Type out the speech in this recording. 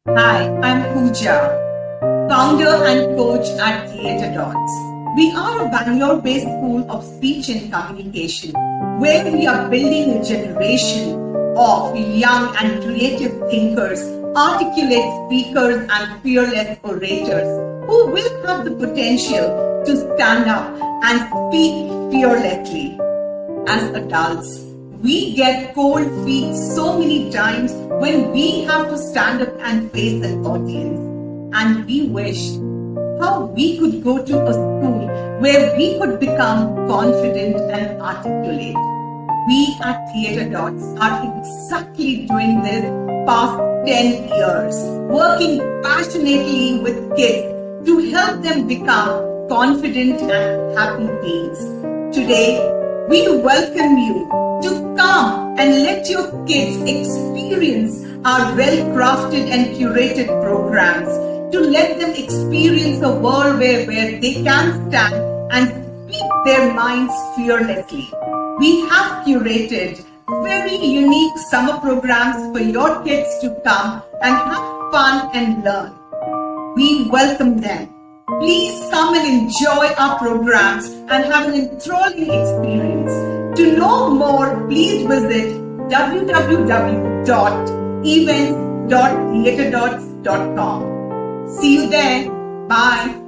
Hi, I'm Pooja, founder and coach at Theatre Dots. We are a Bangalore-based school of speech and communication where we are building a generation of young and creative thinkers, articulate speakers and fearless orators who will have the potential to stand up and speak fearlessly. As adults, we get cold feet so many times when we have to stand up and face an audience. And we wish how we could go to a school where we could become confident and articulate. We at Theatre Dots are exactly doing this past 10 years, working passionately with kids to help them become confident and happy beings. Today, we welcome you to come and let your kids experience our well-crafted and curated programs, to let them experience a world where they can stand and speak their minds fearlessly. We have curated very unique summer programs for your kids to come and have fun and learn. We welcome them. Please come and enjoy our programs and have an enthralling experience. To know more, please visit www.events.theatredots.com. See you there. Bye.